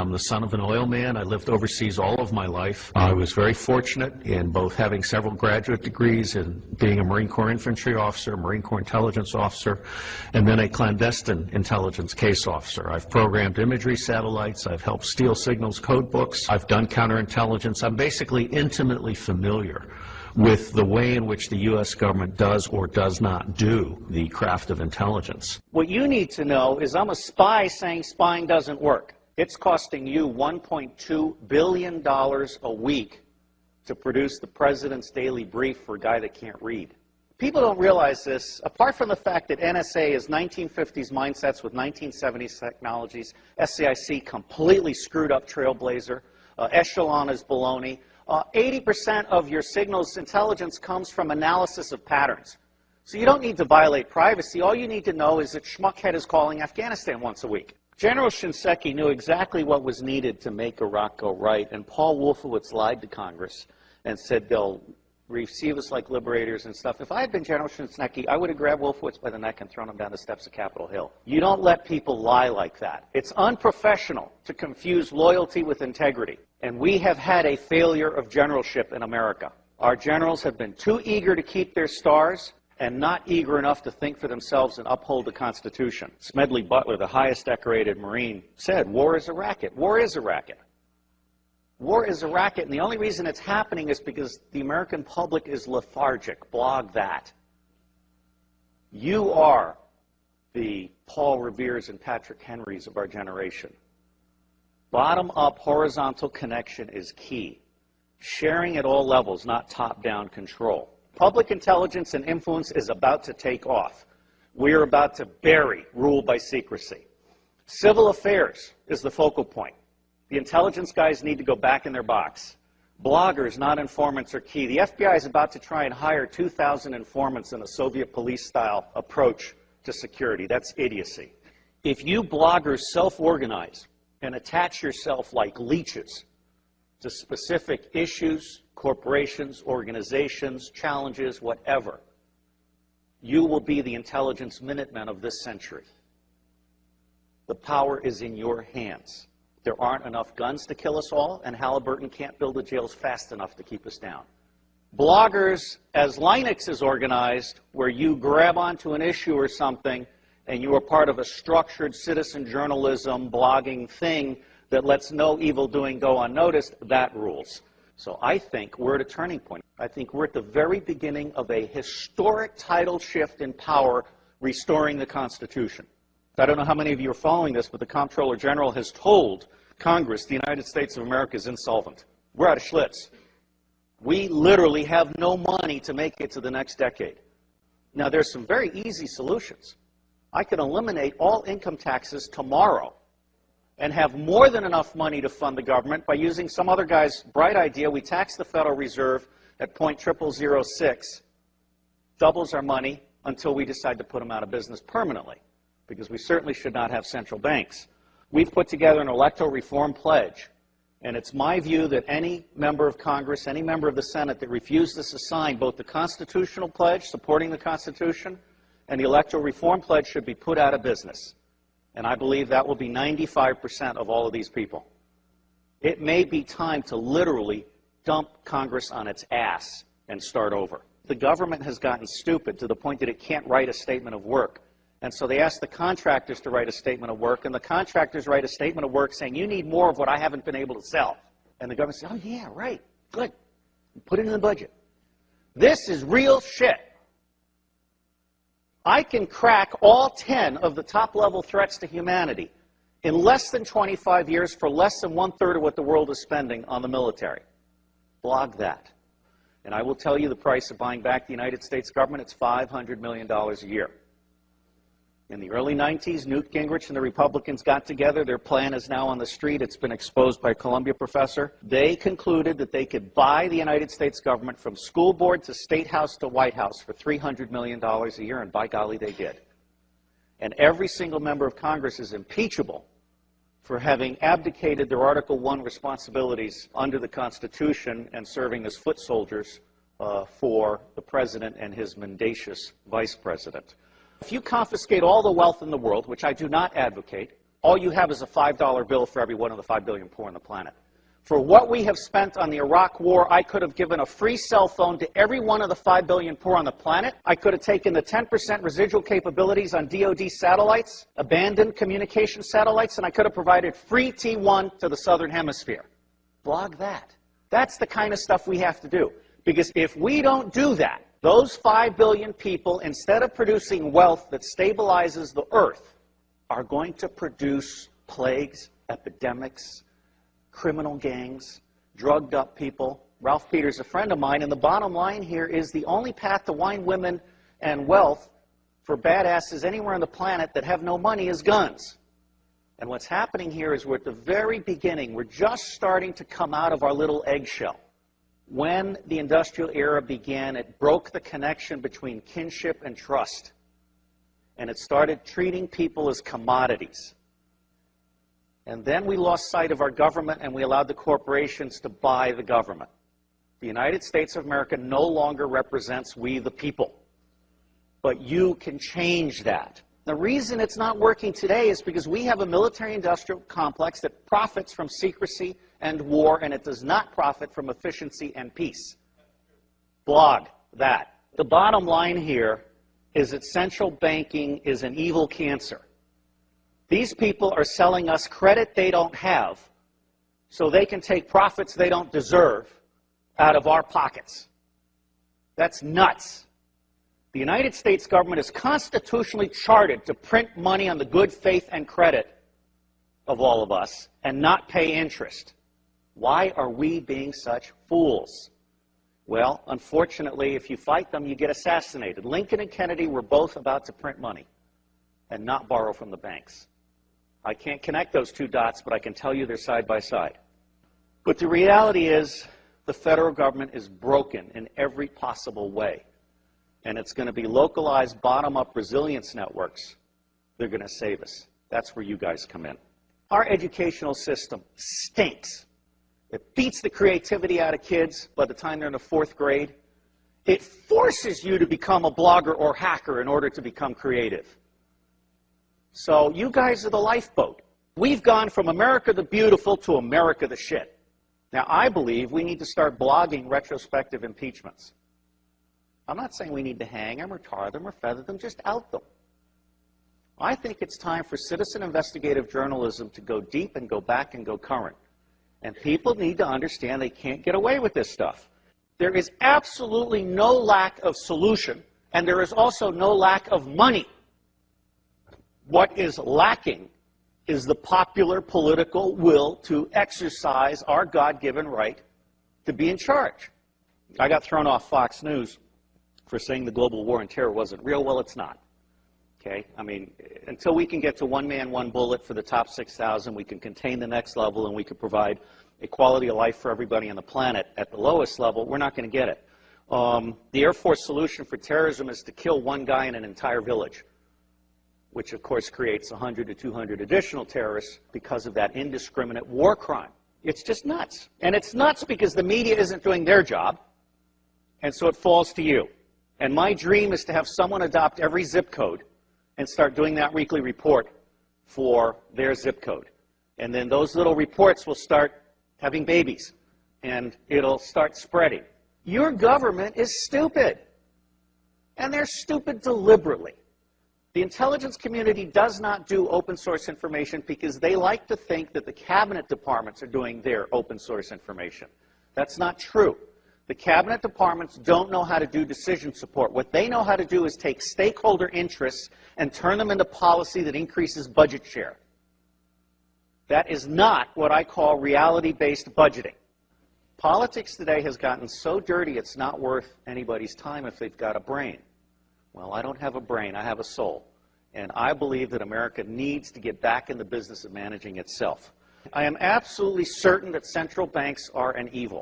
I'm the son of an oil man. I lived overseas all of my life. I was very fortunate in both having several graduate degrees and being a Marine Corps infantry officer, Marine Corps intelligence officer, and then a clandestine intelligence case officer. I've programmed imagery satellites. I've helped steal signals code books. I've done counterintelligence. I'm basically intimately familiar with the way in which the U.S. government does or does not do the craft of intelligence. What you need to know is I'm a spy saying spying doesn't work. It's costing you $1.2 billion a week to produce the president's daily brief for a guy that can't read. People don't realize this. Apart from the fact that NSA is 1950s mindsets with 1970s technologies, SAIC completely screwed up Trailblazer, Echelon is baloney. 80% of your signals intelligence comes from analysis of patterns. So you don't need to violate privacy. All you need to know is that Schmuckhead is calling Afghanistan once a week. General Shinseki knew exactly what was needed to make Iraq go right, and Paul Wolfowitz lied to Congress and said they'll receive us like liberators and stuff. If I had been General Shinseki, I would have grabbed Wolfowitz by the neck and thrown him down the steps of Capitol Hill. You don't let people lie like that. It's unprofessional to confuse loyalty with integrity. And we have had a failure of generalship in America. Our generals have been too eager to keep their stars and not eager enough to think for themselves and uphold the Constitution. Smedley Butler, the highest decorated Marine, said, war is a racket. War is a racket. War is a racket, and the only reason it's happening is because the American public is lethargic. Blog that. You are the Paul Reveres and Patrick Henrys of our generation. Bottom-up horizontal connection is key. Sharing at all levels, not top-down control. Public intelligence and influence is about to take off. We are about to bury rule by secrecy. Civil affairs is the focal point. The intelligence guys need to go back in their box. Bloggers, not informants, are key. The FBI is about to try and hire 2,000 informants in a Soviet police-style approach to security. That's idiocy. If you bloggers self-organize and attach yourself like leeches to specific issues, corporations, organizations, challenges, whatever, you will be the intelligence Minutemen of this century. The power is in your hands. There aren't enough guns to kill us all, and Halliburton can't build the jails fast enough to keep us down. Bloggers, as Linux is organized, where you grab onto an issue or something and you are part of a structured citizen journalism blogging thing that lets no evil doing go unnoticed, that rules. So I think we're at a turning point. I think we're at the very beginning of a historic tidal shift in power, restoring the Constitution. I don't know how many of you are following this, but the Comptroller General has told Congress the United States of America is insolvent. We're out of Schlitz. We literally have no money to make it to the next decade. Now, there's some very easy solutions. I can eliminate all income taxes tomorrow and have more than enough money to fund the government by using some other guy's bright idea. We tax the Federal Reserve at 0.0006, doubles our money until we decide to put them out of business permanently, because we certainly should not have central banks. We've put together an electoral reform pledge, and it's my view that any member of Congress, any member of the Senate that refuses to sign both the constitutional pledge, supporting the Constitution, and the electoral reform pledge should be put out of business. And I believe that will be 95% of all of these people. It may be time to literally dump Congress on its ass and start over. The government has gotten stupid to the point that it can't write a statement of work. And so they ask the contractors to write a statement of work, and the contractors write a statement of work saying, you need more of what I haven't been able to sell. And the government says, oh yeah, right, good. Put it in the budget. This is real shit. I can crack all 10 of the top-level threats to humanity in less than 25 years for less than 1/3 of what the world is spending on the military. Blog that. And I will tell you the price of buying back the United States government. It's $500 million a year. In the early 90s, Newt Gingrich and the Republicans got together. Their plan is now on the street. It's been exposed by a Columbia professor. They concluded that they could buy the United States government from school board to State House to White House for $300 million a year, and by golly, they did. And every single member of Congress is impeachable for having abdicated their Article I responsibilities under the Constitution and serving as foot soldiers for the president and his mendacious vice president. If you confiscate all the wealth in the world, which I do not advocate, all you have is a $5 bill for every one of the 5 billion poor on the planet. For what we have spent on the Iraq War, I could have given a free cell phone to every one of the 5 billion poor on the planet. I could have taken the 10% residual capabilities on DoD satellites, abandoned communication satellites, and I could have provided free T1 to the Southern Hemisphere. Blog that. That's the kind of stuff we have to do. Because if we don't do that, those 5 billion people, instead of producing wealth that stabilizes the earth, are going to produce plagues, epidemics, criminal gangs, drugged up people. Ralph Peters, a friend of mine, and the bottom line here is the only path to wine, women, and wealth for badasses anywhere on the planet that have no money is guns. And what's happening here is we're at the very beginning. We're just starting to come out of our little eggshell. When the industrial era began, it broke the connection between kinship and trust. And it started treating people as commodities. And then we lost sight of our government and we allowed the corporations to buy the government. The United States of America no longer represents we the people. But you can change that. The reason it's not working today is because we have a military-industrial complex that profits from secrecy and war, and it does not profit from efficiency and peace. Blog that. The bottom line here is that central banking is an evil cancer. These people are selling us credit they don't have so they can take profits they don't deserve out of our pockets. That's nuts. The United States government is constitutionally chartered to print money on the good faith and credit of all of us and not pay interest. Why are we being such fools? Well, unfortunately, if you fight them, you get assassinated. Lincoln and Kennedy were both about to print money and not borrow from the banks. I can't connect those two dots, but I can tell you they're side by side. But the reality is the federal government is broken in every possible way. And it's going to be localized, bottom-up resilience networks. They're going to save us. That's where you guys come in. Our educational system stinks. It beats the creativity out of kids by the time they're in the 4th grade. It forces you to become a blogger or hacker in order to become creative. So you guys are the lifeboat. We've gone from America the Beautiful to America the Shit. Now, I believe we need to start blogging retrospective impeachments. I'm not saying we need to hang them or tar them or feather them, just out them. I think it's time for citizen investigative journalism to go deep and go back and go current. And people need to understand they can't get away with this stuff. There is absolutely no lack of solution, and there is also no lack of money. What is lacking is the popular political will to exercise our God-given right to be in charge. I got thrown off Fox News for saying the global war on terror wasn't real. Well, it's not. Okay? I mean, until we can get to one man, one bullet for the top 6,000, we can contain the next level, and we can provide a quality of life for everybody on the planet at the lowest level, we're not going to get it. The Air Force solution for terrorism is to kill one guy in an entire village, which of course creates 100 to 200 additional terrorists because of that indiscriminate war crime. It's just nuts. And it's nuts because the media isn't doing their job, and so it falls to you. And my dream is to have someone adopt every zip code and start doing that weekly report for their zip code. And then those little reports will start having babies, and it'll start spreading. Your government is stupid, and they're stupid deliberately. The intelligence community does not do open source information because they like to think that the cabinet departments are doing their open source information. That's not true. The cabinet departments don't know how to do decision support. What they know how to do is take stakeholder interests and turn them into policy that increases budget share. That is not what I call reality-based budgeting. Politics today has gotten so dirty it's not worth anybody's time if they've got a brain. Well, I don't have a brain, I have a soul. And I believe that America needs to get back in the business of managing itself. I am absolutely certain that central banks are an evil.